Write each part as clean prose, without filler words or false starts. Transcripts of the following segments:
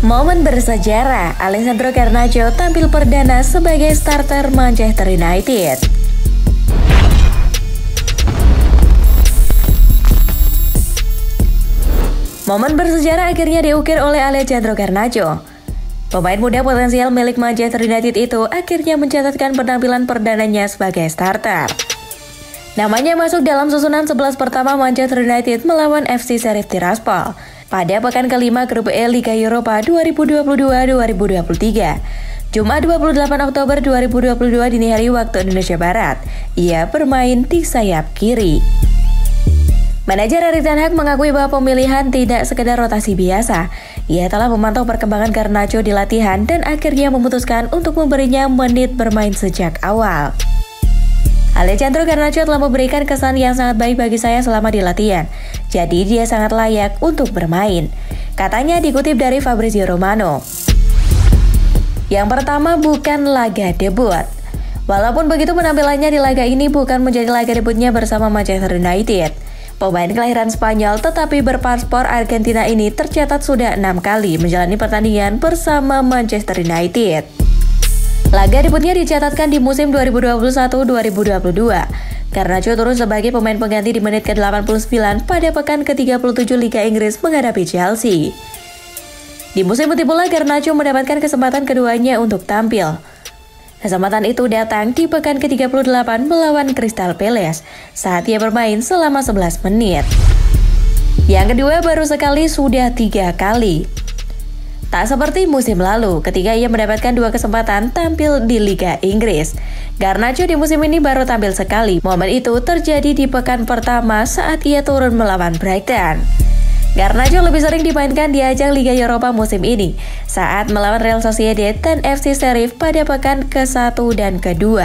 Momen bersejarah, Alessandro Garnacho tampil perdana sebagai starter Manchester United. Momen bersejarah akhirnya diukir oleh Alessandro Garnacho. Pemain muda potensial milik Manchester United itu akhirnya mencatatkan penampilan perdananya sebagai starter. Namanya masuk dalam susunan 11 pertama Manchester United melawan FC Sheriff Tiraspol pada pekan kelima Grup E Liga Eropa 2022-2023. Jumat 28 Oktober 2022 dini hari waktu Indonesia Barat, ia bermain di sayap kiri. Manajer Erik ten Hag mengakui bahwa pemilihan tidak sekedar rotasi biasa. Ia telah memantau perkembangan Garnacho di latihan dan akhirnya memutuskan untuk memberinya menit bermain sejak awal. Alessandro Garnacho telah memberikan kesan yang sangat baik bagi saya selama di latihan. Jadi dia sangat layak untuk bermain, katanya dikutip dari Fabrizio Romano. Yang pertama bukan laga debut. Walaupun begitu penampilannya di laga ini bukan menjadi laga debutnya bersama Manchester United. Pemain kelahiran Spanyol tetapi berpaspor Argentina ini tercatat sudah 6 kali menjalani pertandingan bersama Manchester United. Laga debutnya dicatatkan di musim 2021-2022. Garnacho turun sebagai pemain pengganti di menit ke-89 pada pekan ke-37 Liga Inggris menghadapi Chelsea. Di musim itu pula Garnacho mendapatkan kesempatan keduanya untuk tampil. Kesempatan itu datang di pekan ke-38 melawan Crystal Palace saat ia bermain selama 11 menit. Yang kedua baru sekali sudah 3 kali. Tak seperti musim lalu ketika ia mendapatkan 2 kesempatan tampil di Liga Inggris. Garnacho di musim ini baru tampil sekali. Momen itu terjadi di pekan pertama saat ia turun melawan Brighton. Garnacho lebih sering dimainkan di ajang Liga Eropa musim ini saat melawan Real Sociedad dan FC Sheriff pada pekan ke-1 dan ke-2.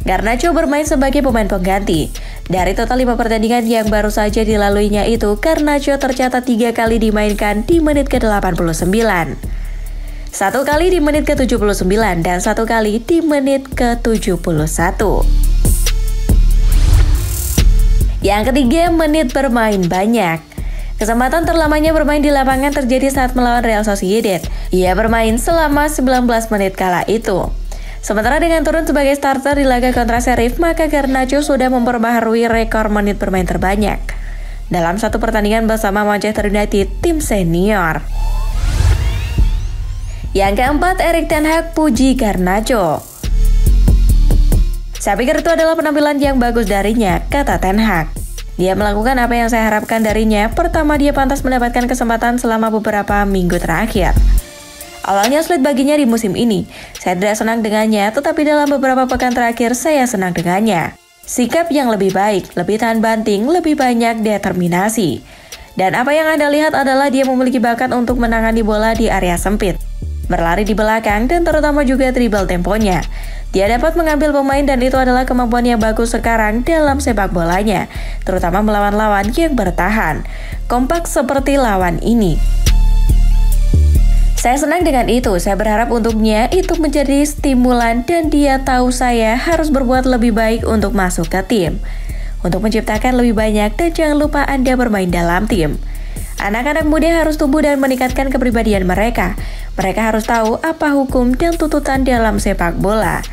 Garnacho bermain sebagai pemain pengganti. Dari total 5 pertandingan yang baru saja dilaluinya itu, Garnacho tercatat 3 kali dimainkan di menit ke-89. 1 kali di menit ke-79 dan 1 kali di menit ke-71. Yang ketiga, menit bermain banyak. Kesempatan terlamanya bermain di lapangan terjadi saat melawan Real Sociedad. Ia bermain selama 19 menit kala itu. Sementara dengan turun sebagai starter di laga kontra Sheriff, maka Garnacho sudah memperbaharui rekor menit bermain terbanyak dalam satu pertandingan bersama Manchester United tim senior. Yang keempat, Erik ten Hag puji Garnacho. Saya pikir itu adalah penampilan yang bagus darinya, kata ten Hag. Dia melakukan apa yang saya harapkan darinya. Pertama, dia pantas mendapatkan kesempatan selama beberapa minggu terakhir. Awalnya sulit baginya di musim ini. Saya tidak senang dengannya, tetapi dalam beberapa pekan terakhir saya senang dengannya. Sikap yang lebih baik, lebih tahan banting, lebih banyak determinasi. Dan apa yang Anda lihat adalah dia memiliki bakat untuk menangani bola di area sempit, berlari di belakang, dan terutama juga dribble temponya. Dia dapat mengambil pemain dan itu adalah kemampuan yang bagus sekarang dalam sepak bolanya, terutama melawan lawan yang bertahan, kompak seperti lawan ini. Saya senang dengan itu, saya berharap untuknya itu menjadi stimulan dan dia tahu saya harus berbuat lebih baik untuk masuk ke tim, untuk menciptakan lebih banyak dan jangan lupa Anda bermain dalam tim. Anak-anak muda harus tumbuh dan meningkatkan kepribadian mereka. Mereka harus tahu apa hukum dan tuntutan dalam sepak bola.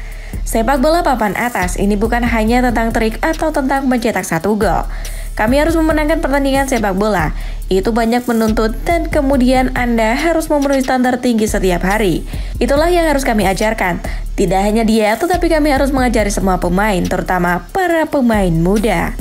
Sepak bola papan atas ini bukan hanya tentang trik atau tentang mencetak 1 gol. Kami harus memenangkan pertandingan sepak bola. Itu banyak menuntut dan kemudian Anda harus memenuhi standar tinggi setiap hari. Itulah yang harus kami ajarkan. Tidak hanya dia, tetapi kami harus mengajari semua pemain, terutama para pemain muda.